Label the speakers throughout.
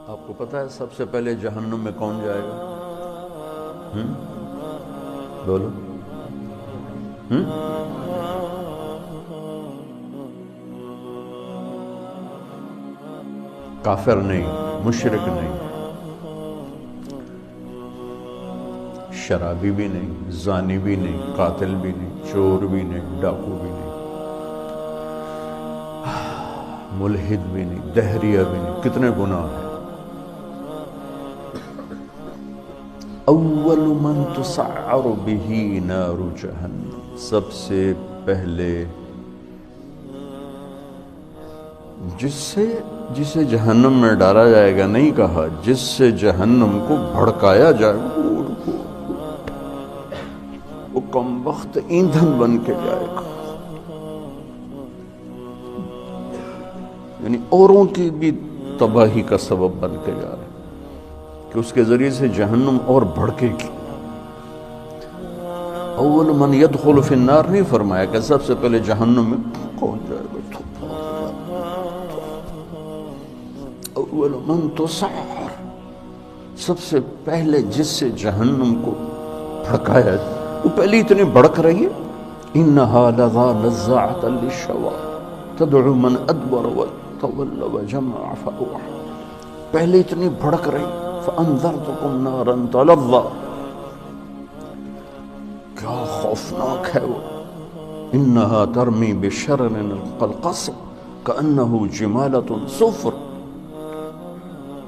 Speaker 1: آپ کو پتہ ہے سب سے پہلے جہنم میں کون جائے گا؟ بولو۔ کافر نہیں، مشرک نہیں، شرابی بھی نہیں، زانی بھی نہیں، قاتل بھی نہیں، چور بھی نہیں، ڈاکو بھی نہیں، ملحد بھی نہیں، دہریہ بھی نہیں۔ کتنے گناہ ہیں۔ اول من تسعر به نار جہنم، سب سے پہلے جسے جہنم میں ڈالا جائے گا، نہیں کہا جس سے جہنم کو بھڑکایا جائے گا، وہ کم وقت ایندھن بن کے جائے گا، یعنی اوروں کی بھی تباہی کا سبب بن کے جا رہا ہے کہ اس کے ذریعے سے جہنم اور بھڑکے گی۔ اول من يدخل فی النار نہیں فرمایا کہ سب سے پہلے جہنم میں کون جائے گا۔ اول من تسعر، سب سے پہلے جس سے جہنم کو بھڑکایا جائے، وہ پہلے اتنی بھڑک رہی ہے۔ انہا لظی نزاعۃ للشوی تدعو من ادبر وتولى وجمع فاوعى، پہلے اتنی بھڑک رہی۔ فانذرتکم نارا تلظی، کیا خوفناک ہے وہ۔ انہا ترمی بشرر کالقصر کانہ جمالۃ صفر،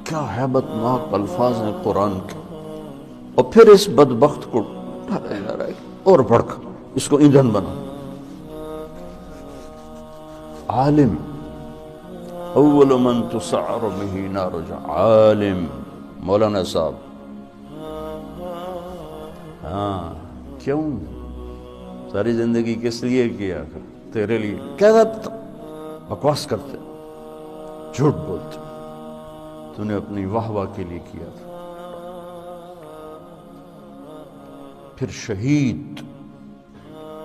Speaker 1: کیا ہیبت ناک الفاظ ہیں قرآن کے۔ اور پھر اس بدبخت کو ڈالے جا رہا ہے اور بھڑک، اس کو ایندھن بنا۔ عالم، اول من تسعر به نار جہنم، عالم، مولانا صاحب۔ ہاں، کیوں؟ ساری زندگی کس لیے کیا؟ تیرے لیے۔ کیا بکواس کرتے، جھوٹ بولتے، تو نے اپنی واہ واہ کے لیے کیا تھا۔ پھر شہید،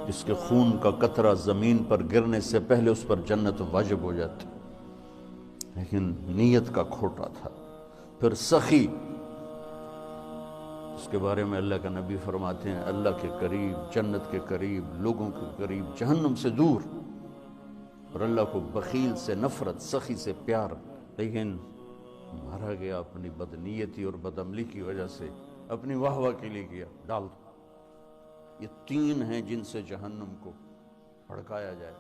Speaker 1: جس کے خون کا قطرہ زمین پر گرنے سے پہلے اس پر جنت واجب ہو جاتی، لیکن نیت کا کھوٹا تھا۔ پھر سخی، اس کے بارے میں اللہ کا نبی فرماتے ہیں اللہ کے قریب، جنت کے قریب، لوگوں کے قریب، جہنم سے دور، اور اللہ کو بخیل سے نفرت، سخی سے پیار، لیکن مارا گیا اپنی بدنیتی اور بدعملی کی وجہ سے، اپنی واہ واہ کے لیے کیا، ڈال دو۔ یہ تین ہیں جن سے جہنم کو بھڑکایا جائے۔